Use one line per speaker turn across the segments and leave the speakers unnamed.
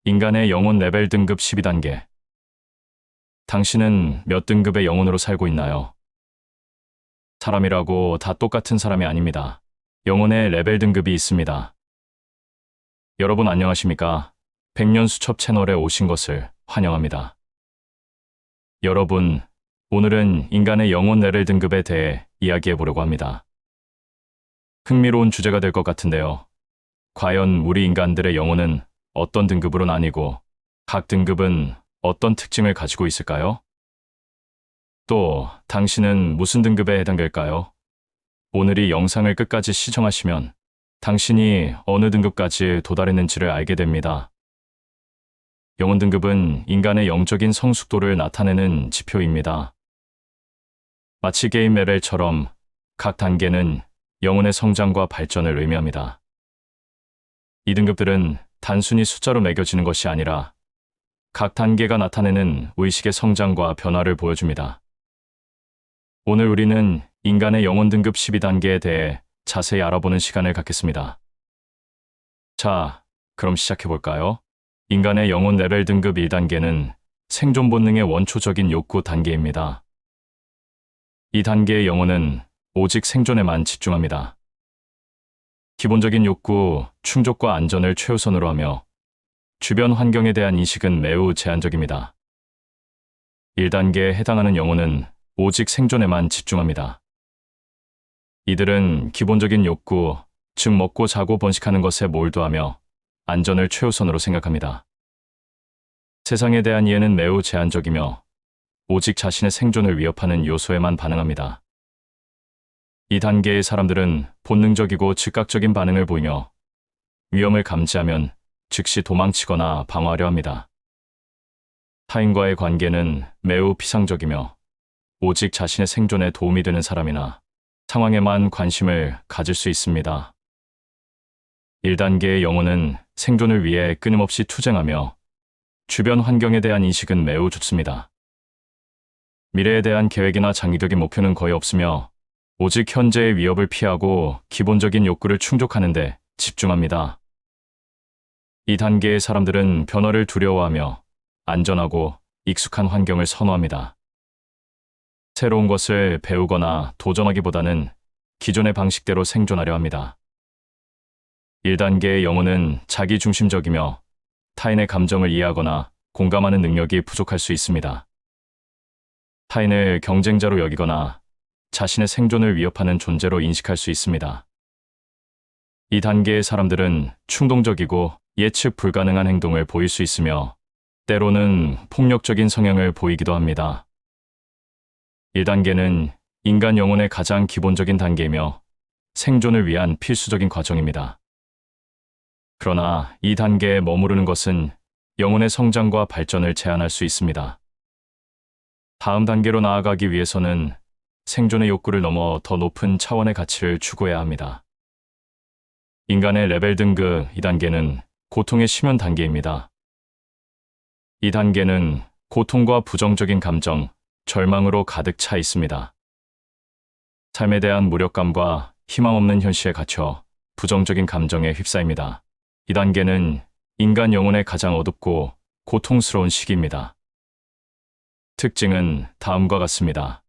인간의 영혼 레벨 등급 12단계. 당신은 몇 등급의 영혼으로 살고 있나요? 사람이라고 다 똑같은 사람이 아닙니다. 영혼의 레벨 등급이 있습니다. 여러분 안녕하십니까? 백년수첩 채널에 오신 것을 환영합니다. 여러분, 오늘은 인간의 영혼 레벨 등급에 대해 이야기해 보려고 합니다. 흥미로운 주제가 될 것 같은데요. 과연 우리 인간들의 영혼은 어떤 등급으로 나뉘고 각 등급은 어떤 특징을 가지고 있을까요? 또 당신은 무슨 등급에 해당될까요? 오늘 이 영상을 끝까지 시청하시면 당신이 어느 등급까지 도달했는지를 알게 됩니다. 영혼 등급은 인간의 영적인 성숙도를 나타내는 지표입니다. 마치 게임 레벨처럼 각 단계는 영혼의 성장과 발전을 의미합니다. 이 등급들은 단순히 숫자로 매겨지는 것이 아니라 각 단계가 나타내는 의식의 성장과 변화를 보여줍니다. 오늘 우리는 인간의 영혼 등급 12단계에 대해 자세히 알아보는 시간을 갖겠습니다. 자, 그럼 시작해볼까요? 인간의 영혼 레벨 등급 1단계는 생존 본능의 원초적인 욕구 단계입니다. 이 단계의 영혼은 오직 생존에만 집중합니다. 기본적인 욕구, 충족과 안전을 최우선으로 하며 주변 환경에 대한 인식은 매우 제한적입니다. 1단계에 해당하는 영혼은 오직 생존에만 집중합니다. 이들은 기본적인 욕구, 즉 먹고 자고 번식하는 것에 몰두하며 안전을 최우선으로 생각합니다. 세상에 대한 이해는 매우 제한적이며 오직 자신의 생존을 위협하는 요소에만 반응합니다. 이 단계의 사람들은 본능적이고 즉각적인 반응을 보이며 위험을 감지하면 즉시 도망치거나 방어하려 합니다. 타인과의 관계는 매우 피상적이며 오직 자신의 생존에 도움이 되는 사람이나 상황에만 관심을 가질 수 있습니다. 1단계의 영혼은 생존을 위해 끊임없이 투쟁하며 주변 환경에 대한 인식은 매우 좋습니다. 미래에 대한 계획이나 장기적인 목표는 거의 없으며 오직 현재의 위협을 피하고 기본적인 욕구를 충족하는 데 집중합니다. 이 단계의 사람들은 변화를 두려워하며 안전하고 익숙한 환경을 선호합니다. 새로운 것을 배우거나 도전하기보다는 기존의 방식대로 생존하려 합니다. 1단계의 영혼은 자기중심적이며 타인의 감정을 이해하거나 공감하는 능력이 부족할 수 있습니다. 타인을 경쟁자로 여기거나 자신의 생존을 위협하는 존재로 인식할 수 있습니다. 이 단계의 사람들은 충동적이고 예측 불가능한 행동을 보일 수 있으며 때로는 폭력적인 성향을 보이기도 합니다. 1단계는 인간 영혼의 가장 기본적인 단계이며 생존을 위한 필수적인 과정입니다. 그러나 이 단계에 머무르는 것은 영혼의 성장과 발전을 제한할 수 있습니다. 다음 단계로 나아가기 위해서는 생존의 욕구를 넘어 더 높은 차원의 가치를 추구해야 합니다. 인간의 레벨 등급 2단계는 고통의 심연 단계입니다. 이 단계는 고통과 부정적인 감정, 절망으로 가득 차 있습니다. 삶에 대한 무력감과 희망 없는 현실에 갇혀 부정적인 감정에 휩싸입니다. 이 단계는 인간 영혼의 가장 어둡고 고통스러운 시기입니다. 특징은 다음과 같습니다.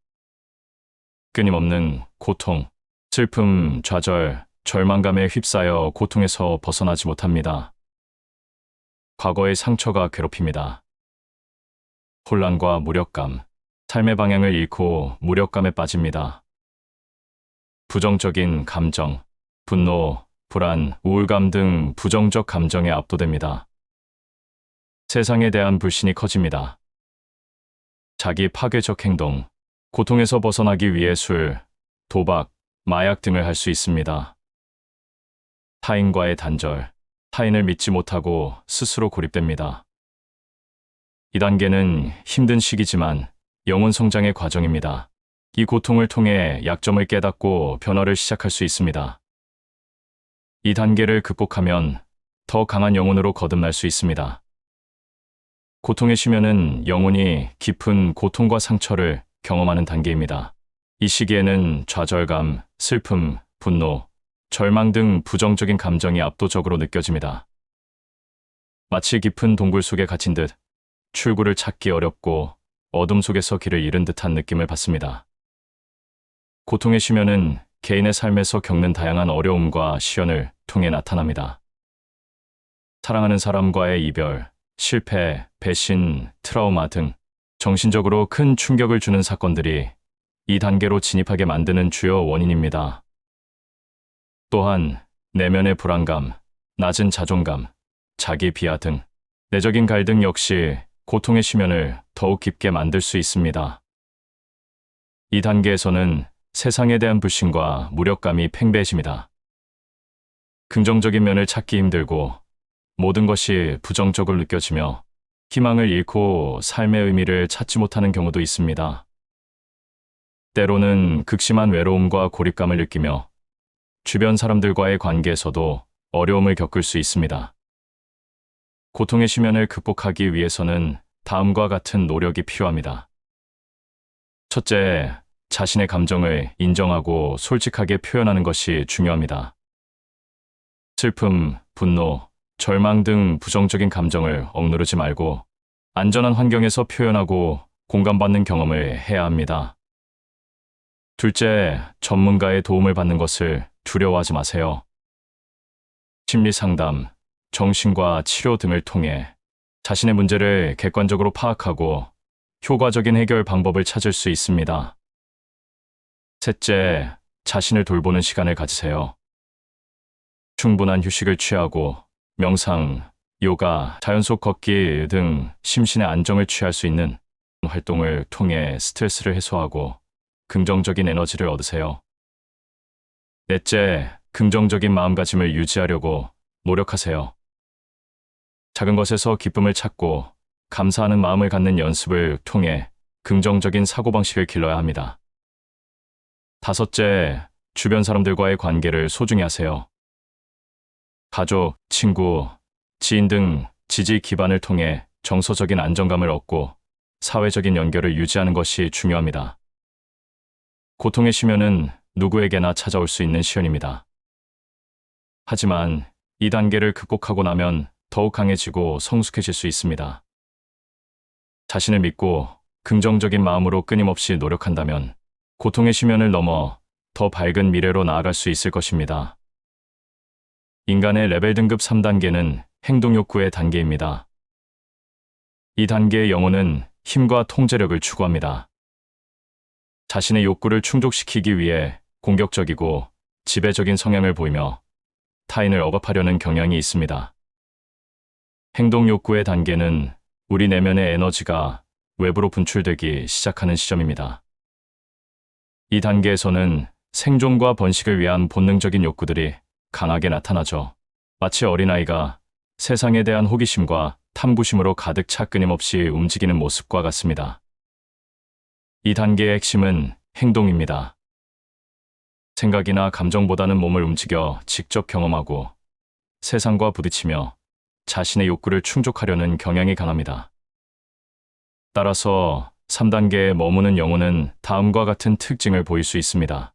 끊임없는 고통, 슬픔, 좌절, 절망감에 휩싸여 고통에서 벗어나지 못합니다. 과거의 상처가 괴롭힙니다. 혼란과 무력감, 삶의 방향을 잃고 무력감에 빠집니다. 부정적인 감정, 분노, 불안, 우울감 등 부정적 감정에 압도됩니다. 세상에 대한 불신이 커집니다. 자기 파괴적 행동, 고통에서 벗어나기 위해 술, 도박, 마약 등을 할 수 있습니다. 타인과의 단절, 타인을 믿지 못하고 스스로 고립됩니다. 이 단계는 힘든 시기지만 영혼 성장의 과정입니다. 이 고통을 통해 약점을 깨닫고 변화를 시작할 수 있습니다. 이 단계를 극복하면 더 강한 영혼으로 거듭날 수 있습니다. 고통의 심연은 영혼이 깊은 고통과 상처를 경험하는 단계입니다. 이 시기에는 좌절감, 슬픔, 분노, 절망 등 부정적인 감정이 압도적으로 느껴집니다. 마치 깊은 동굴 속에 갇힌 듯 출구를 찾기 어렵고 어둠 속에서 길을 잃은 듯한 느낌을 받습니다. 고통의 심연은 개인의 삶에서 겪는 다양한 어려움과 시련을 통해 나타납니다. 사랑하는 사람과의 이별, 실패, 배신, 트라우마 등 정신적으로 큰 충격을 주는 사건들이 이 단계로 진입하게 만드는 주요 원인입니다. 또한 내면의 불안감, 낮은 자존감, 자기 비하 등 내적인 갈등 역시 고통의 심연을 더욱 깊게 만들 수 있습니다. 이 단계에서는 세상에 대한 불신과 무력감이 팽배해집니다. 긍정적인 면을 찾기 힘들고 모든 것이 부정적으로 느껴지며 희망을 잃고 삶의 의미를 찾지 못하는 경우도 있습니다. 때로는 극심한 외로움과 고립감을 느끼며 주변 사람들과의 관계에서도 어려움을 겪을 수 있습니다. 고통의 심연을 극복하기 위해서는 다음과 같은 노력이 필요합니다. 첫째, 자신의 감정을 인정하고 솔직하게 표현하는 것이 중요합니다. 슬픔, 분노, 절망 등 부정적인 감정을 억누르지 말고 안전한 환경에서 표현하고 공감받는 경험을 해야 합니다. 둘째, 전문가의 도움을 받는 것을 두려워하지 마세요. 심리 상담, 정신과 치료 등을 통해 자신의 문제를 객관적으로 파악하고 효과적인 해결 방법을 찾을 수 있습니다. 셋째, 자신을 돌보는 시간을 가지세요. 충분한 휴식을 취하고 명상, 요가, 자연 속 걷기 등 심신의 안정을 취할 수 있는 활동을 통해 스트레스를 해소하고 긍정적인 에너지를 얻으세요. 넷째, 긍정적인 마음가짐을 유지하려고 노력하세요. 작은 것에서 기쁨을 찾고 감사하는 마음을 갖는 연습을 통해 긍정적인 사고방식을 길러야 합니다. 다섯째, 주변 사람들과의 관계를 소중히 하세요. 가족, 친구, 지인 등 지지 기반을 통해 정서적인 안정감을 얻고 사회적인 연결을 유지하는 것이 중요합니다. 고통의 심연은 누구에게나 찾아올 수 있는 시련입니다. 하지만 이 단계를 극복하고 나면 더욱 강해지고 성숙해질 수 있습니다. 자신을 믿고 긍정적인 마음으로 끊임없이 노력한다면 고통의 심연을 넘어 더 밝은 미래로 나아갈 수 있을 것입니다. 인간의 레벨 등급 3단계는 행동욕구의 단계입니다. 이 단계의 영혼은 힘과 통제력을 추구합니다. 자신의 욕구를 충족시키기 위해 공격적이고 지배적인 성향을 보이며 타인을 억압하려는 경향이 있습니다. 행동욕구의 단계는 우리 내면의 에너지가 외부로 분출되기 시작하는 시점입니다. 이 단계에서는 생존과 번식을 위한 본능적인 욕구들이 강하게 나타나죠. 마치 어린아이가 세상에 대한 호기심과 탐구심으로 가득 차 끊임없이 움직이는 모습과 같습니다. 이 단계의 핵심은 행동입니다. 생각이나 감정보다는 몸을 움직여 직접 경험하고 세상과 부딪히며 자신의 욕구를 충족하려는 경향이 강합니다. 따라서 3단계에 머무는 영혼은 다음과 같은 특징을 보일 수 있습니다.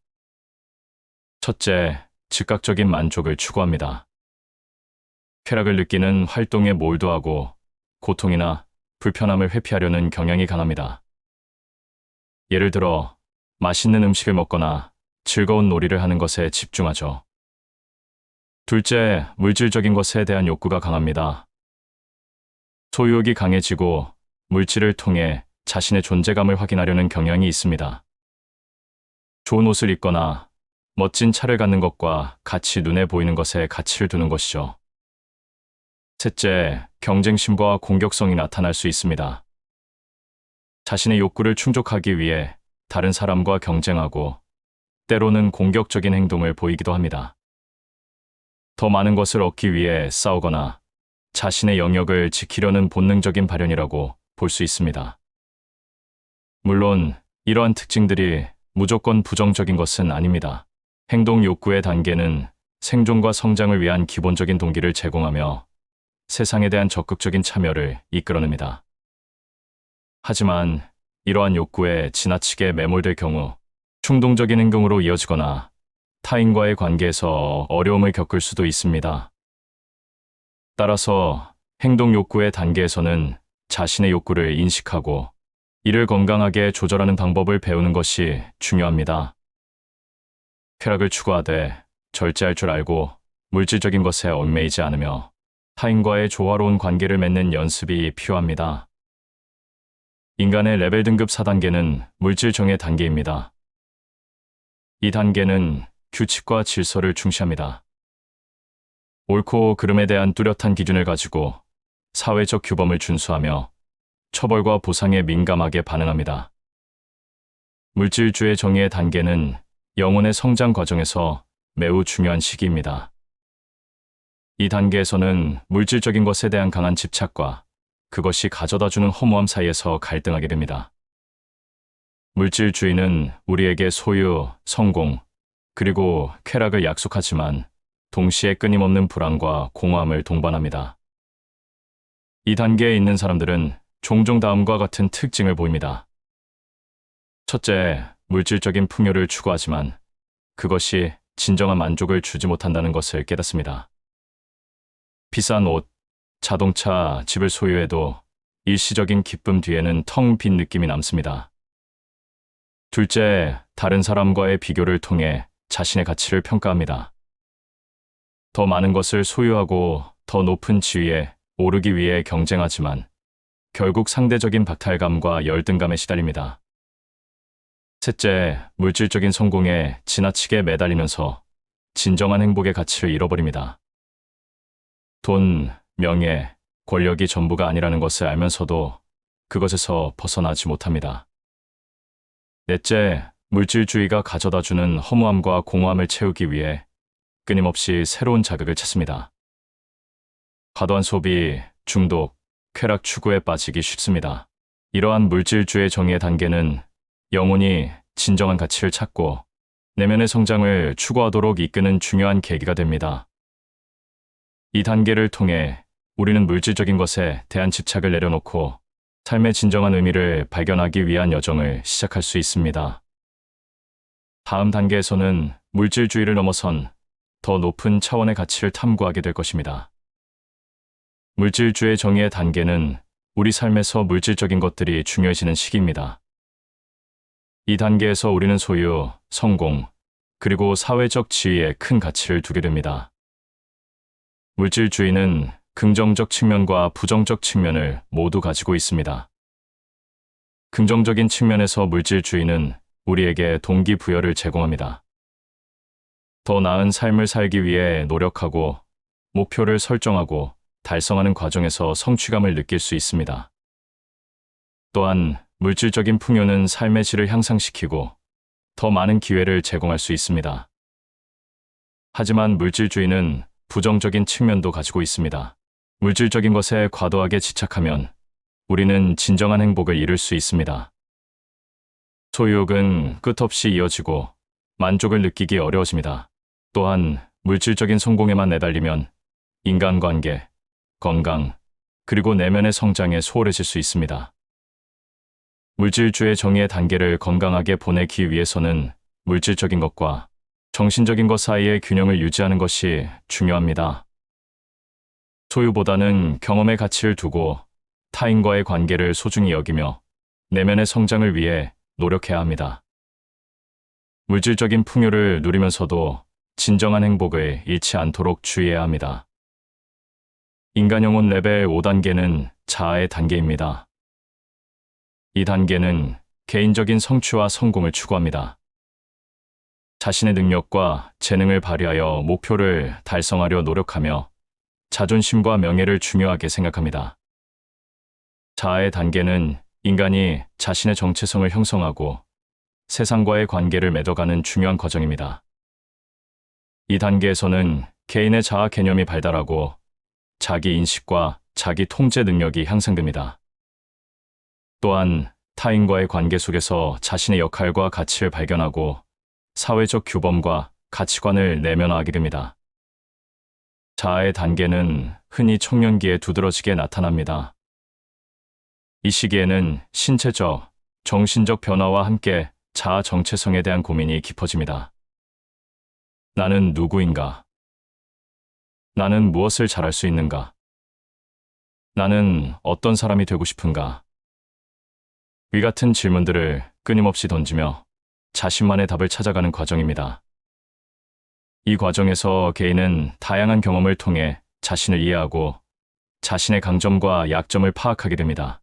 첫째, 즉각적인 만족을 추구합니다. 쾌락을 느끼는 활동에 몰두하고 고통이나 불편함을 회피하려는 경향이 강합니다. 예를 들어, 맛있는 음식을 먹거나 즐거운 놀이를 하는 것에 집중하죠. 둘째, 물질적인 것에 대한 욕구가 강합니다. 소유욕이 강해지고 물질을 통해 자신의 존재감을 확인하려는 경향이 있습니다. 좋은 옷을 입거나 멋진 차를 갖는 것과 같이 눈에 보이는 것에 가치를 두는 것이죠. 셋째, 경쟁심과 공격성이 나타날 수 있습니다. 자신의 욕구를 충족하기 위해 다른 사람과 경쟁하고 때로는 공격적인 행동을 보이기도 합니다. 더 많은 것을 얻기 위해 싸우거나 자신의 영역을 지키려는 본능적인 발현이라고 볼 수 있습니다. 물론 이러한 특징들이 무조건 부정적인 것은 아닙니다. 행동 욕구의 단계는 생존과 성장을 위한 기본적인 동기를 제공하며 세상에 대한 적극적인 참여를 이끌어냅니다. 하지만 이러한 욕구에 지나치게 매몰될 경우 충동적인 행동으로 이어지거나 타인과의 관계에서 어려움을 겪을 수도 있습니다. 따라서 행동 욕구의 단계에서는 자신의 욕구를 인식하고 이를 건강하게 조절하는 방법을 배우는 것이 중요합니다. 쾌락을 추구하되 절제할 줄 알고 물질적인 것에 얽매이지 않으며 타인과의 조화로운 관계를 맺는 연습이 필요합니다. 인간의 레벨 등급 4단계는 물질 정의 단계입니다. 이 단계는 규칙과 질서를 중시합니다. 옳고 그름에 대한 뚜렷한 기준을 가지고 사회적 규범을 준수하며 처벌과 보상에 민감하게 반응합니다. 물질주의 정의의 단계는 영혼의 성장 과정에서 매우 중요한 시기입니다. 이 단계에서는 물질적인 것에 대한 강한 집착과 그것이 가져다주는 허무함 사이에서 갈등하게 됩니다. 물질주의는 우리에게 소유, 성공, 그리고 쾌락을 약속하지만 동시에 끊임없는 불안과 공허함을 동반합니다. 이 단계에 있는 사람들은 종종 다음과 같은 특징을 보입니다. 첫째, 물질적인 풍요를 추구하지만 그것이 진정한 만족을 주지 못한다는 것을 깨닫습니다. 비싼 옷, 자동차, 집을 소유해도 일시적인 기쁨 뒤에는 텅 빈 느낌이 남습니다. 둘째, 다른 사람과의 비교를 통해 자신의 가치를 평가합니다. 더 많은 것을 소유하고 더 높은 지위에 오르기 위해 경쟁하지만 결국 상대적인 박탈감과 열등감에 시달립니다. 셋째, 물질적인 성공에 지나치게 매달리면서 진정한 행복의 가치를 잃어버립니다. 돈, 명예, 권력이 전부가 아니라는 것을 알면서도 그것에서 벗어나지 못합니다. 넷째, 물질주의가 가져다주는 허무함과 공허함을 채우기 위해 끊임없이 새로운 자극을 찾습니다. 과도한 소비, 중독, 쾌락 추구에 빠지기 쉽습니다. 이러한 물질주의 정의의 단계는 영혼이 진정한 가치를 찾고 내면의 성장을 추구하도록 이끄는 중요한 계기가 됩니다. 이 단계를 통해 우리는 물질적인 것에 대한 집착을 내려놓고 삶의 진정한 의미를 발견하기 위한 여정을 시작할 수 있습니다. 다음 단계에서는 물질주의를 넘어선 더 높은 차원의 가치를 탐구하게 될 것입니다. 물질주의 정의의 단계는 우리 삶에서 물질적인 것들이 중요해지는 시기입니다. 이 단계에서 우리는 소유, 성공, 그리고 사회적 지위에 큰 가치를 두게 됩니다. 물질주의는 긍정적 측면과 부정적 측면을 모두 가지고 있습니다. 긍정적인 측면에서 물질주의는 우리에게 동기부여를 제공합니다. 더 나은 삶을 살기 위해 노력하고 목표를 설정하고 달성하는 과정에서 성취감을 느낄 수 있습니다. 또한 물질적인 풍요는 삶의 질을 향상시키고 더 많은 기회를 제공할 수 있습니다. 하지만 물질주의는 부정적인 측면도 가지고 있습니다. 물질적인 것에 과도하게 집착하면 우리는 진정한 행복을 잃을 수 있습니다. 소유욕은 끝없이 이어지고 만족을 느끼기 어려워집니다. 또한 물질적인 성공에만 내달리면 인간관계, 건강, 그리고 내면의 성장에 소홀해질 수 있습니다. 물질주의 정의의 단계를 건강하게 보내기 위해서는 물질적인 것과 정신적인 것 사이의 균형을 유지하는 것이 중요합니다. 소유보다는 경험의 가치를 두고 타인과의 관계를 소중히 여기며 내면의 성장을 위해 노력해야 합니다. 물질적인 풍요를 누리면서도 진정한 행복을 잃지 않도록 주의해야 합니다. 인간 영혼 레벨 5단계는 자아의 단계입니다. 이 단계는 개인적인 성취와 성공을 추구합니다. 자신의 능력과 재능을 발휘하여 목표를 달성하려 노력하며 자존심과 명예를 중요하게 생각합니다. 자아의 단계는 인간이 자신의 정체성을 형성하고 세상과의 관계를 맺어가는 중요한 과정입니다. 이 단계에서는 개인의 자아 개념이 발달하고 자기 인식과 자기 통제 능력이 향상됩니다. 또한 타인과의 관계 속에서 자신의 역할과 가치를 발견하고 사회적 규범과 가치관을 내면화하게 됩니다. 자아의 단계는 흔히 청년기에 두드러지게 나타납니다. 이 시기에는 신체적, 정신적 변화와 함께 자아 정체성에 대한 고민이 깊어집니다. 나는 누구인가? 나는 무엇을 잘할 수 있는가? 나는 어떤 사람이 되고 싶은가? 위 같은 질문들을 끊임없이 던지며 자신만의 답을 찾아가는 과정입니다. 이 과정에서 개인은 다양한 경험을 통해 자신을 이해하고 자신의 강점과 약점을 파악하게 됩니다.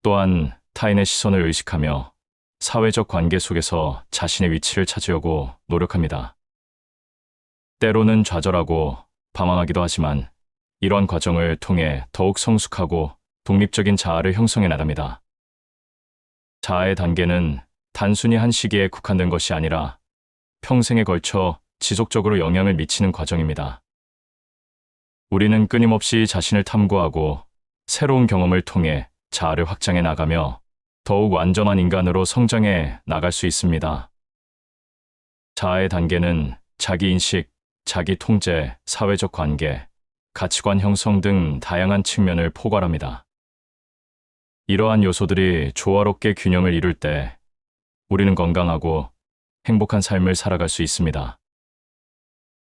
또한 타인의 시선을 의식하며 사회적 관계 속에서 자신의 위치를 찾으려고 노력합니다. 때로는 좌절하고 방황하기도 하지만 이러한 과정을 통해 더욱 성숙하고 독립적인 자아를 형성해 나갑니다. 자아의 단계는 단순히 한 시기에 국한된 것이 아니라 평생에 걸쳐 지속적으로 영향을 미치는 과정입니다. 우리는 끊임없이 자신을 탐구하고 새로운 경험을 통해 자아를 확장해 나가며 더욱 완전한 인간으로 성장해 나갈 수 있습니다. 자아의 단계는 자기인식, 자기통제, 사회적 관계, 가치관 형성 등 다양한 측면을 포괄합니다. 이러한 요소들이 조화롭게 균형을 이룰 때 우리는 건강하고 행복한 삶을 살아갈 수 있습니다.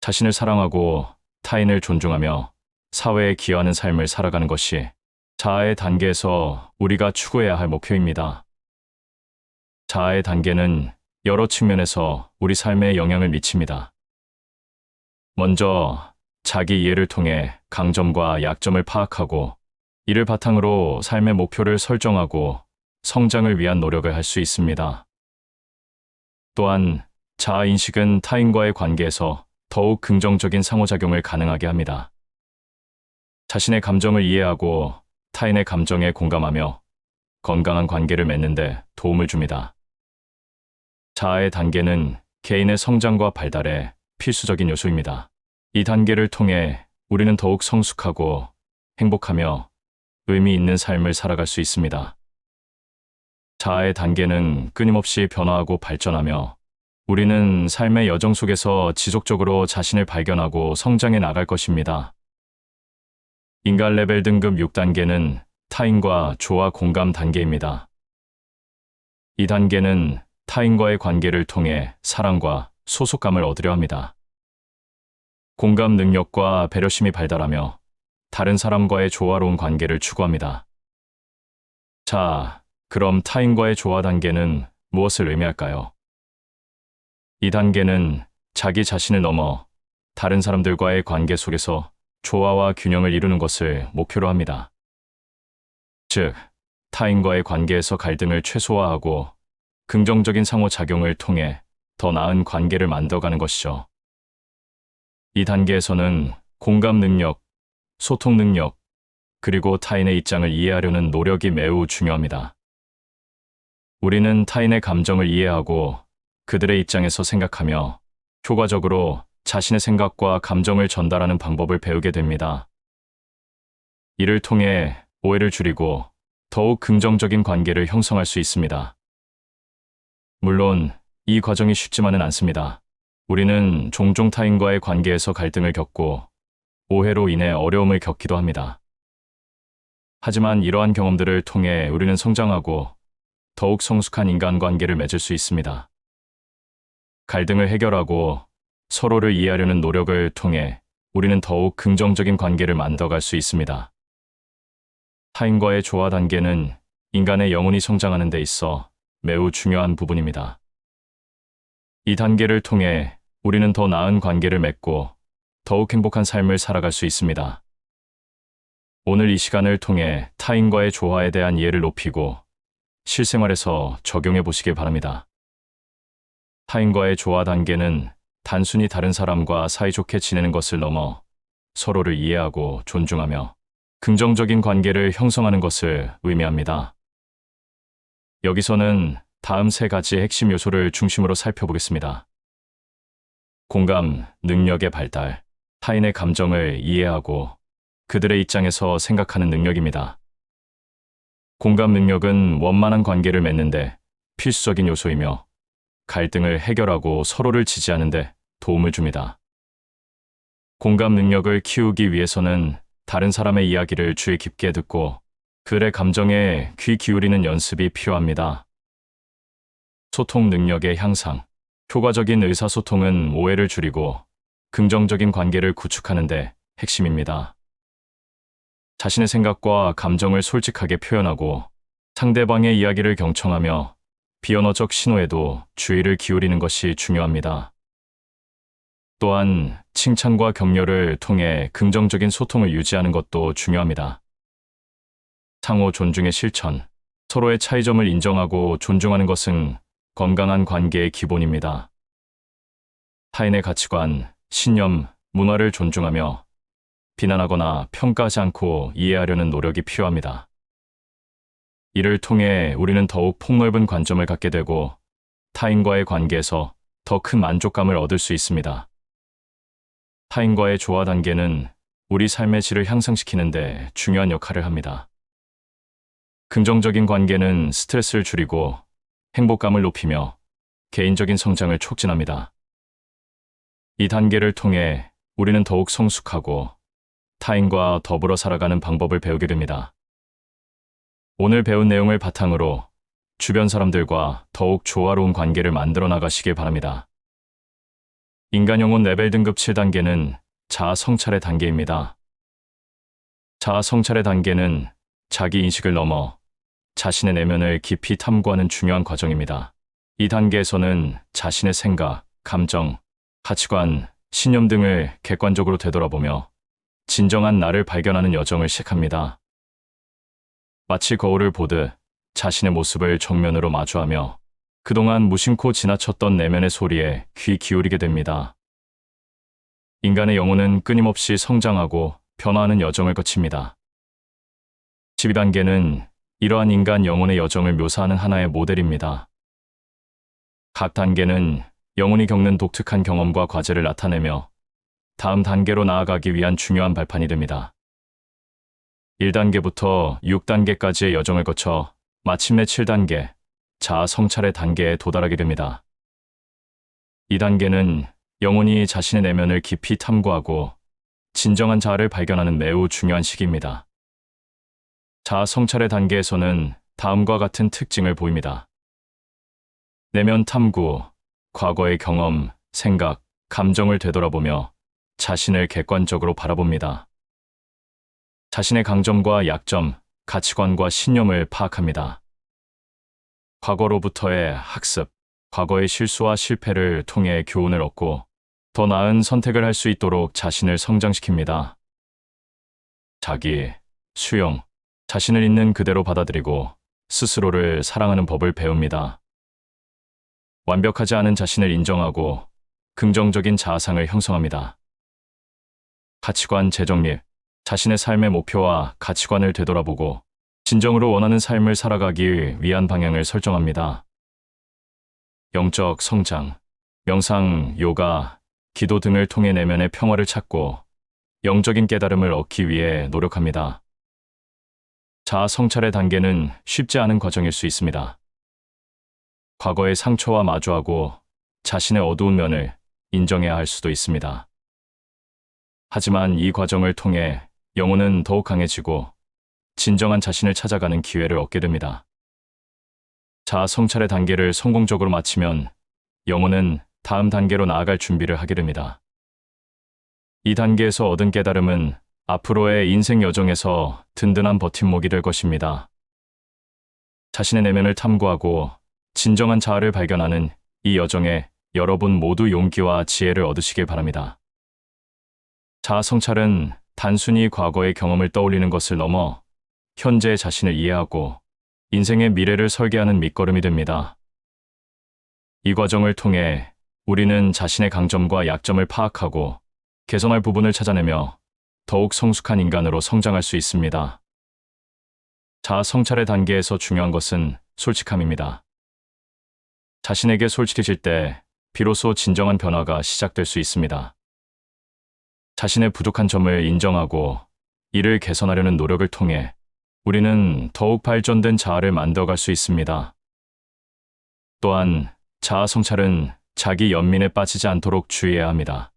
자신을 사랑하고 타인을 존중하며 사회에 기여하는 삶을 살아가는 것이 자아의 단계에서 우리가 추구해야 할 목표입니다. 자아의 단계는 여러 측면에서 우리 삶에 영향을 미칩니다. 먼저 자기 이해를 통해 강점과 약점을 파악하고 이를 바탕으로 삶의 목표를 설정하고 성장을 위한 노력을 할 수 있습니다. 또한 자아인식은 타인과의 관계에서 더욱 긍정적인 상호작용을 가능하게 합니다. 자신의 감정을 이해하고 타인의 감정에 공감하며 건강한 관계를 맺는 데 도움을 줍니다. 자아의 단계는 개인의 성장과 발달에 필수적인 요소입니다. 이 단계를 통해 우리는 더욱 성숙하고 행복하며 의미 있는 삶을 살아갈 수 있습니다. 자아의 단계는 끊임없이 변화하고 발전하며 우리는 삶의 여정 속에서 지속적으로 자신을 발견하고 성장해 나갈 것입니다. 인간 레벨 등급 6단계는 타인과 조화 공감 단계입니다. 이 단계는 타인과의 관계를 통해 사랑과 소속감을 얻으려 합니다. 공감 능력과 배려심이 발달하며 다른 사람과의 조화로운 관계를 추구합니다. 자, 그럼 타인과의 조화 단계는 무엇을 의미할까요? 이 단계는 자기 자신을 넘어 다른 사람들과의 관계 속에서 조화와 균형을 이루는 것을 목표로 합니다. 즉, 타인과의 관계에서 갈등을 최소화하고 긍정적인 상호작용을 통해 더 나은 관계를 만들어가는 것이죠. 이 단계에서는 공감 능력, 소통 능력, 그리고 타인의 입장을 이해하려는 노력이 매우 중요합니다. 우리는 타인의 감정을 이해하고 그들의 입장에서 생각하며 효과적으로 자신의 생각과 감정을 전달하는 방법을 배우게 됩니다. 이를 통해 오해를 줄이고 더욱 긍정적인 관계를 형성할 수 있습니다. 물론 이 과정이 쉽지만은 않습니다. 우리는 종종 타인과의 관계에서 갈등을 겪고 오해로 인해 어려움을 겪기도 합니다. 하지만 이러한 경험들을 통해 우리는 성장하고 더욱 성숙한 인간관계를 맺을 수 있습니다. 갈등을 해결하고 서로를 이해하려는 노력을 통해 우리는 더욱 긍정적인 관계를 만들어갈 수 있습니다. 타인과의 조화 단계는 인간의 영혼이 성장하는 데 있어 매우 중요한 부분입니다. 이 단계를 통해 우리는 더 나은 관계를 맺고 더욱 행복한 삶을 살아갈 수 있습니다. 오늘 이 시간을 통해 타인과의 조화에 대한 이해를 높이고 실생활에서 적용해 보시길 바랍니다. 타인과의 조화 단계는 단순히 다른 사람과 사이좋게 지내는 것을 넘어 서로를 이해하고 존중하며 긍정적인 관계를 형성하는 것을 의미합니다. 여기서는 다음 세 가지 핵심 요소를 중심으로 살펴보겠습니다. 공감, 능력의 발달, 타인의 감정을 이해하고 그들의 입장에서 생각하는 능력입니다. 공감 능력은 원만한 관계를 맺는데 필수적인 요소이며 갈등을 해결하고 서로를 지지하는 데 도움을 줍니다. 공감 능력을 키우기 위해서는 다른 사람의 이야기를 주의 깊게 듣고 그들의 감정에 귀 기울이는 연습이 필요합니다. 소통 능력의 향상. 효과적인 의사소통은 오해를 줄이고 긍정적인 관계를 구축하는 데 핵심입니다. 자신의 생각과 감정을 솔직하게 표현하고 상대방의 이야기를 경청하며 비언어적 신호에도 주의를 기울이는 것이 중요합니다. 또한 칭찬과 격려를 통해 긍정적인 소통을 유지하는 것도 중요합니다. 상호 존중의 실천, 서로의 차이점을 인정하고 존중하는 것은 건강한 관계의 기본입니다. 타인의 가치관, 신념, 문화를 존중하며 비난하거나 평가하지 않고 이해하려는 노력이 필요합니다. 이를 통해 우리는 더욱 폭넓은 관점을 갖게 되고 타인과의 관계에서 더 큰 만족감을 얻을 수 있습니다. 타인과의 조화 단계는 우리 삶의 질을 향상시키는 데 중요한 역할을 합니다. 긍정적인 관계는 스트레스를 줄이고 행복감을 높이며 개인적인 성장을 촉진합니다. 이 단계를 통해 우리는 더욱 성숙하고 타인과 더불어 살아가는 방법을 배우게 됩니다. 오늘 배운 내용을 바탕으로 주변 사람들과 더욱 조화로운 관계를 만들어 나가시길 바랍니다. 인간 영혼 레벨 등급 7단계는 자아 성찰의 단계입니다. 자아 성찰의 단계는 자기 인식을 넘어 자신의 내면을 깊이 탐구하는 중요한 과정입니다. 이 단계에서는 자신의 생각, 감정, 가치관, 신념 등을 객관적으로 되돌아보며 진정한 나를 발견하는 여정을 시작합니다. 마치 거울을 보듯 자신의 모습을 정면으로 마주하며 그동안 무심코 지나쳤던 내면의 소리에 귀 기울이게 됩니다. 인간의 영혼은 끊임없이 성장하고 변화하는 여정을 거칩니다. 12단계는 이러한 인간 영혼의 여정을 묘사하는 하나의 모델입니다. 각 단계는 영혼이 겪는 독특한 경험과 과제를 나타내며 다음 단계로 나아가기 위한 중요한 발판이 됩니다. 1단계부터 6단계까지의 여정을 거쳐 마침내 7단계, 자아 성찰의 단계에 도달하게 됩니다. 이 단계는 영혼이 자신의 내면을 깊이 탐구하고 진정한 자아를 발견하는 매우 중요한 시기입니다. 자아 성찰의 단계에서는 다음과 같은 특징을 보입니다. 내면 탐구, 과거의 경험, 생각, 감정을 되돌아보며 자신을 객관적으로 바라봅니다. 자신의 강점과 약점, 가치관과 신념을 파악합니다. 과거로부터의 학습, 과거의 실수와 실패를 통해 교훈을 얻고 더 나은 선택을 할 수 있도록 자신을 성장시킵니다. 자기, 수용, 자신을 있는 그대로 받아들이고 스스로를 사랑하는 법을 배웁니다. 완벽하지 않은 자신을 인정하고 긍정적인 자아상을 형성합니다. 가치관 재정립, 자신의 삶의 목표와 가치관을 되돌아보고 진정으로 원하는 삶을 살아가기 위한 방향을 설정합니다. 영적 성장, 명상, 요가, 기도 등을 통해 내면의 평화를 찾고 영적인 깨달음을 얻기 위해 노력합니다. 자아 성찰의 단계는 쉽지 않은 과정일 수 있습니다. 과거의 상처와 마주하고 자신의 어두운 면을 인정해야 할 수도 있습니다. 하지만 이 과정을 통해 영혼은 더욱 강해지고 진정한 자신을 찾아가는 기회를 얻게 됩니다. 자아 성찰의 단계를 성공적으로 마치면 영혼은 다음 단계로 나아갈 준비를 하게 됩니다. 이 단계에서 얻은 깨달음은 앞으로의 인생 여정에서 든든한 버팀목이 될 것입니다. 자신의 내면을 탐구하고 진정한 자아를 발견하는 이 여정에 여러분 모두 용기와 지혜를 얻으시길 바랍니다. 자아 성찰은 단순히 과거의 경험을 떠올리는 것을 넘어 현재의 자신을 이해하고 인생의 미래를 설계하는 밑거름이 됩니다. 이 과정을 통해 우리는 자신의 강점과 약점을 파악하고 개선할 부분을 찾아내며 더욱 성숙한 인간으로 성장할 수 있습니다. 자아 성찰의 단계에서 중요한 것은 솔직함입니다. 자신에게 솔직해질 때 비로소 진정한 변화가 시작될 수 있습니다. 자신의 부족한 점을 인정하고 이를 개선하려는 노력을 통해 우리는 더욱 발전된 자아를 만들어갈 수 있습니다. 또한 자아 성찰은 자기 연민에 빠지지 않도록 주의해야 합니다.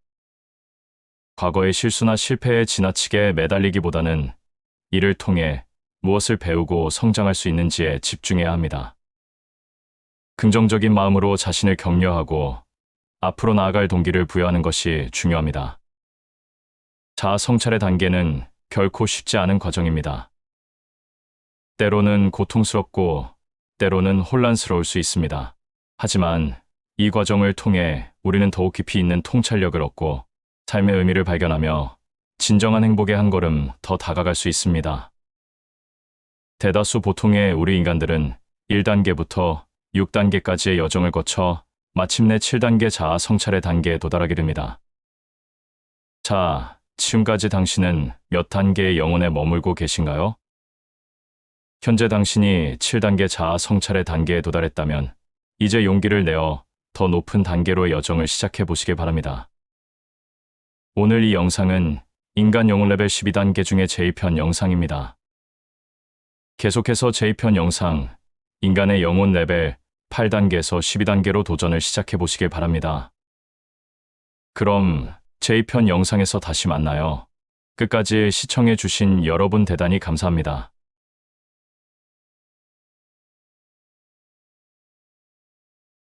과거의 실수나 실패에 지나치게 매달리기보다는 이를 통해 무엇을 배우고 성장할 수 있는지에 집중해야 합니다. 긍정적인 마음으로 자신을 격려하고 앞으로 나아갈 동기를 부여하는 것이 중요합니다. 자아 성찰의 단계는 결코 쉽지 않은 과정입니다. 때로는 고통스럽고 때로는 혼란스러울 수 있습니다. 하지만 이 과정을 통해 우리는 더욱 깊이 있는 통찰력을 얻고 삶의 의미를 발견하며 진정한 행복의 한 걸음 더 다가갈 수 있습니다. 대다수 보통의 우리 인간들은 1단계부터 6단계까지의 여정을 거쳐 마침내 7단계 자아 성찰의 단계에 도달하게 됩니다. 자, 지금까지 당신은 몇 단계의 영혼에 머물고 계신가요? 현재 당신이 7단계 자아 성찰의 단계에 도달했다면 이제 용기를 내어 더 높은 단계로의 여정을 시작해 보시기 바랍니다. 오늘 이 영상은 인간 영혼 레벨 12단계 중에 제2편 영상입니다. 계속해서 제2편 영상, 인간의 영혼 레벨 8단계에서 12단계로 도전을 시작해 보시길 바랍니다. 그럼 제2편 영상에서 다시 만나요. 끝까지 시청해 주신 여러분 대단히 감사합니다.